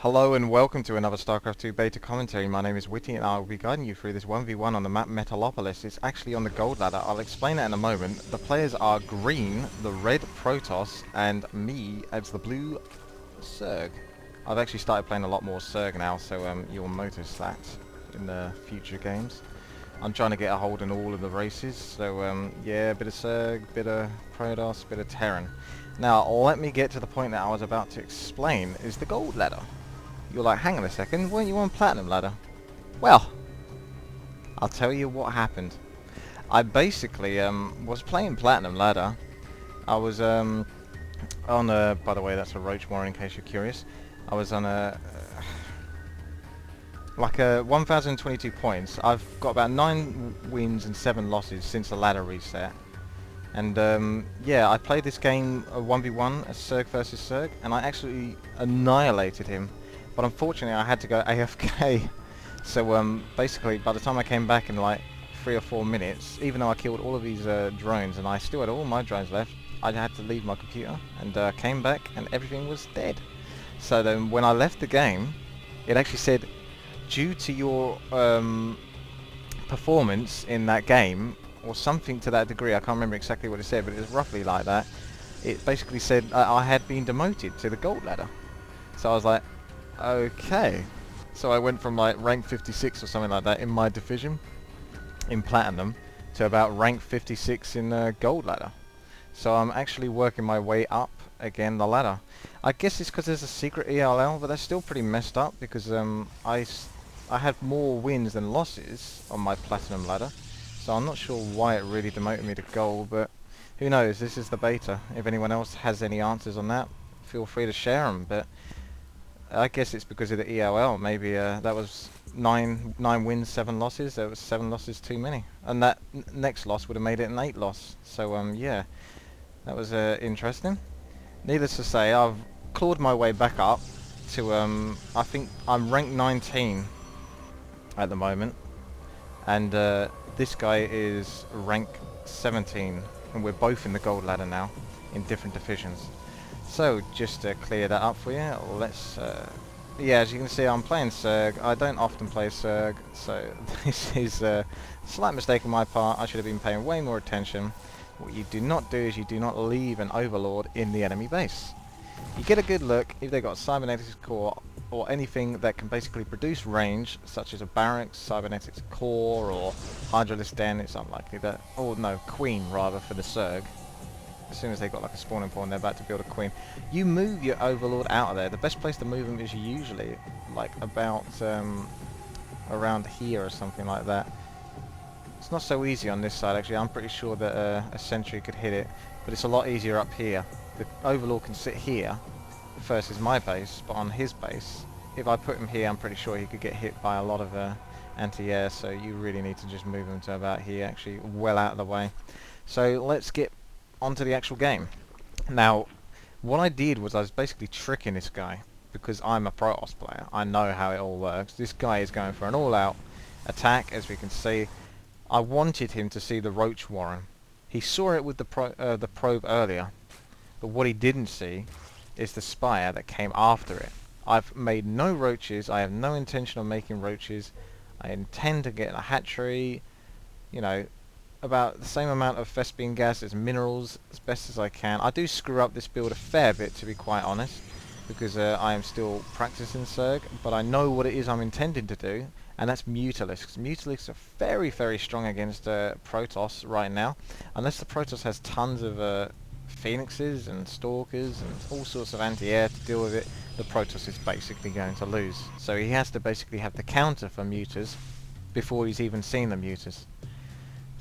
Hello and welcome to another Starcraft 2 beta commentary. My name is Witty and I will be guiding you through this 1v1 on the map Metalopolis. It's actually on the gold ladder. I'll explain that in a moment. The players are green, the red Protoss, and me as the blue Zerg. I've actually started playing a lot more Zerg now, so you'll notice that in the future games. I'm trying to get a hold in all of the races, so yeah, a bit of Zerg, bit of Protoss, bit of Terran. Now, let me get to the point that I was about to explain, is the gold ladder. You're like, hang on a second, weren't you on platinum ladder? Well, I'll tell you what happened. I basically was playing platinum ladder. I was on a, by the way, that's a roach warren in case you're curious. I was on a like a 1022 points. I've got about 9 wins and 7 losses since the ladder reset. And yeah, I played this game a 1v1, a Zerg versus Zerg, and I actually annihilated him. But unfortunately I had to go AFK. So basically by the time I came back in like 3 or 4 minutes, even though I killed all of these drones and I still had all my drones left, I had to leave my computer and came back and everything was dead. So then when I left the game, it actually said, due to your performance in that game, or something to that degree, I can't remember exactly what it said, but it was roughly like that. It basically said I had been demoted to the gold ladder. So I was like, okay. So I went from like rank 56 or something like that in my division, in platinum, to about rank 56 in gold ladder. So I'm actually working my way up again the ladder. I guess it's because there's a secret ELL, but that's still pretty messed up because I had more wins than losses on my platinum ladder. So I'm not sure why it really demoted me to gold, but who knows, this is the beta. If anyone else has any answers on that, feel free to share them, but I guess it's because of the ELL. Maybe that was 9 wins, 7 losses. There was 7 losses too many, and that next loss would have made it an 8 loss. So yeah, that was interesting. Needless to say, I've clawed my way back up to I think I'm rank 19 at the moment, and this guy is rank 17, and we're both in the gold ladder now in different divisions. So just to clear that up for you, let's yeah, as you can see, I'm playing Zerg. I don't often play Zerg, so this is a slight mistake on my part. I should have been paying way more attention. What you do not do is you do not leave an overlord in the enemy base. You get a good look if they've got cybernetics core or anything that can basically produce range, such as a barracks, cybernetics core, or hydralisk den. It's unlikely that, oh no, queen rather for the Zerg. As soon as they've got like a spawning point, they're about to build a queen. You move your overlord out of there. The best place to move them is usually like about around here or something like that. It's not so easy on this side actually. I'm pretty sure that a sentry could hit it, but it's a lot easier up here. The overlord can sit here versus my base, but on his base, if I put him here, I'm pretty sure he could get hit by a lot of anti-air, so you really need to just move him to about here, actually well out of the way. So let's get onto the actual game. Now, what I did was I was basically tricking this guy, because I'm a Protoss player. I know how it all works. This guy is going for an all-out attack, as we can see. I wanted him to see the roach warren. He saw it with the probe earlier, but what he didn't see is the spire that came after it. I've made no roaches. I have no intention of making roaches. I intend to get a hatchery, you know, about the same amount of Thespian gas as minerals as best as I can. I do screw up this build a fair bit, to be quite honest, because I am still practicing Zerg, but I know what it is I'm intending to do, and that's mutalisks. Mutalisks are very, very strong against Protoss right now. Unless the Protoss has tons of phoenixes and stalkers and all sorts of anti-air to deal with it, the Protoss is basically going to lose. So he has to basically have the counter for mutas before he's even seen the mutas.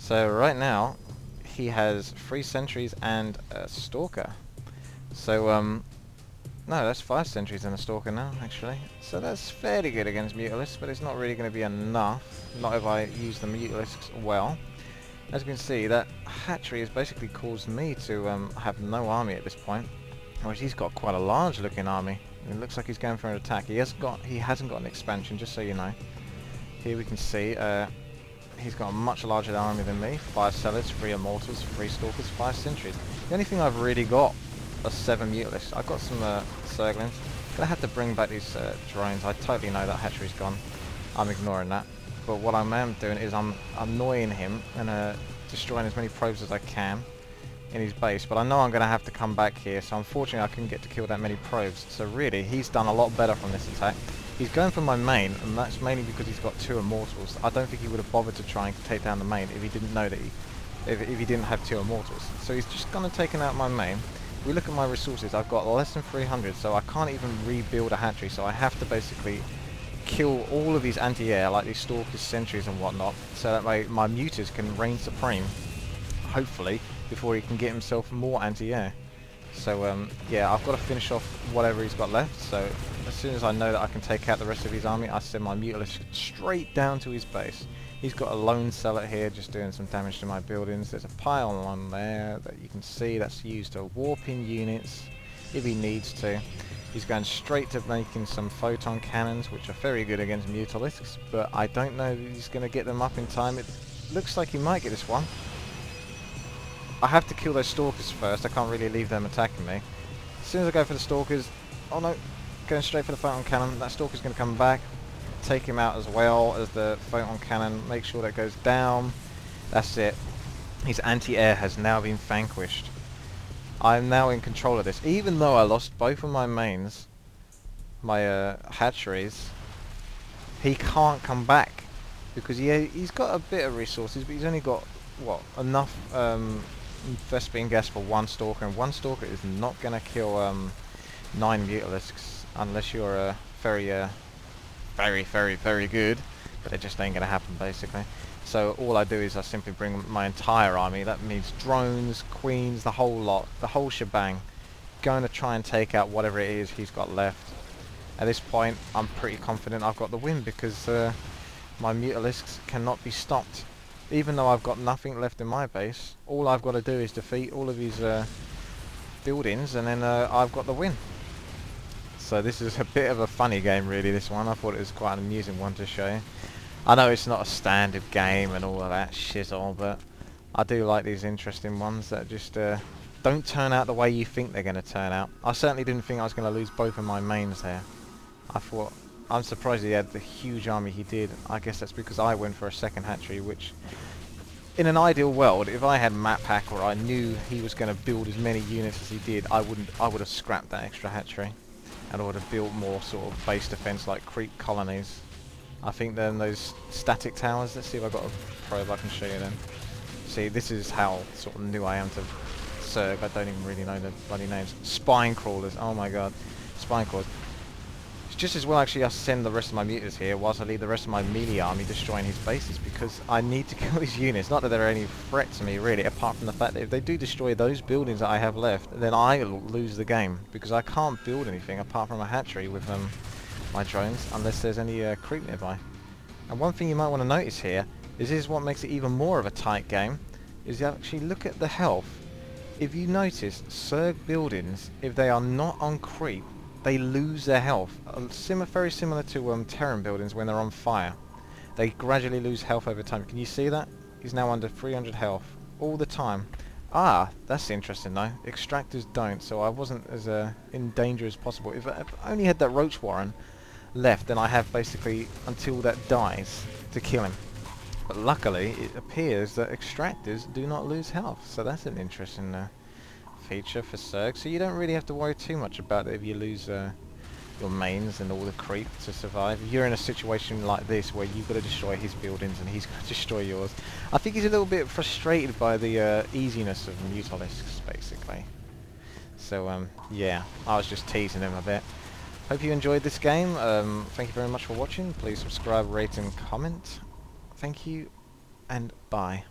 So right now he has 3 sentries and a stalker. So no, that's 5 sentries and a stalker now actually. So that's fairly good against mutalisks, but it's not really going to be enough. Not if I use the mutalisks well. As you can see, that hatchery has basically caused me to have no army at this point. Whereas he's got quite a large looking army. It looks like he's going for an attack. He hasn't got an expansion, just so you know. Here we can see he's got a much larger army than me. 5 sellers, 3 immortals, 3 stalkers, 5 sentries. The only thing I've really got are 7 mutalisks. I've got some Zerglings. Gonna have to bring back these drones. I totally know that hatchery's gone. I'm ignoring that. But what I am doing is I'm annoying him and destroying as many probes as I can in his base. But I know I'm going to have to come back here, so unfortunately I couldn't get to kill that many probes. So really, he's done a lot better from this attack. He's going for my main, and that's mainly because he's got 2 immortals. I don't think he would have bothered to try and take down the main if he didn't know that if he didn't have 2 immortals. So he's just gone and taken out my main. If we look at my resources, I've got less than 300, so I can't even rebuild a hatchery, so I have to basically kill all of these anti-air, like these stalkers, sentries and whatnot, so that my mutas can reign supreme, hopefully, before he can get himself more anti-air. So yeah, I've got to finish off whatever he's got left, so as soon as I know that I can take out the rest of his army, I send my mutalisk straight down to his base. He's got a lone zealot here just doing some damage to my buildings. There's a pylon on there that you can see that's used to warp in units if he needs to. He's going straight to making some photon cannons, which are very good against mutalisks, but I don't know if he's going to get them up in time. It looks like he might get this one. I have to kill those stalkers first. I can't really leave them attacking me. As soon as I go for the stalkers, oh no, going straight for the photon cannon. That stalker's going to come back, take him out as well as the photon cannon. Make sure that goes down. That's it. His anti-air has now been vanquished. I'm now in control of this. Even though I lost both of my mains, my hatcheries, he can't come back because he's got a bit of resources, but he's only got what enough Vespene gas for 1 stalker, and 1 stalker is not going to kill 9 mutalisks unless you're very good. But it just ain't going to happen basically. So all I do is I simply bring my entire army. That means drones, queens, the whole lot, the whole shebang, going to try and take out whatever it is he's got left. At this point, I'm pretty confident I've got the win because my mutalisks cannot be stopped. Even though I've got nothing left in my base, all I've got to do is defeat all of his buildings, and then I've got the win. So this is a bit of a funny game, really. This one, I thought it was quite an amusing one to show you. I know it's not a standard game and all of that shizzle, but I do like these interesting ones that just don't turn out the way you think they're going to turn out. I certainly didn't think I was going to lose both of my mains there. I'm surprised he had the huge army he did. I guess that's because I went for a second hatchery, which in an ideal world, if I had map hack or I knew he was going to build as many units as he did, I would have scrapped that extra hatchery and I would have built more sort of base defense like creep colonies. I think then those static towers, let's see if I've got a probe I can show you then. See, this is how sort of new I am to Zerg. I don't even really know the bloody names. Spine crawlers, oh my god. Spine crawlers. It's just as well actually I send the rest of my mutas here whilst I leave the rest of my melee army destroying his bases, because I need to kill these units. Not that they're any threat to me really, apart from the fact that if they do destroy those buildings that I have left, then I lose the game, because I can't build anything apart from a hatchery with my drones unless there's any creep nearby. And one thing you might want to notice here is this is what makes it even more of a tight game, is you actually look at the health. If you notice, Zerg buildings, if they are not on creep, they lose their health. Very similar to Terran buildings when they're on fire. They gradually lose health over time. Can you see that? He's now under 300 health all the time. Ah, that's interesting though. Extractors don't, so I wasn't as in danger as possible. If I only had that Roach Warren left, then I have basically until that dies to kill him. But luckily, it appears that extractors do not lose health, so that's an interesting feature for Zerg. So you don't really have to worry too much about it if you lose your mains and all the creep to survive. If you're in a situation like this where you've got to destroy his buildings and he's got to destroy yours, I think he's a little bit frustrated by the easiness of mutalisks, basically. So yeah, I was just teasing him a bit. Hope you enjoyed this game. Thank you very much for watching. Please subscribe, rate and comment. Thank you, and bye.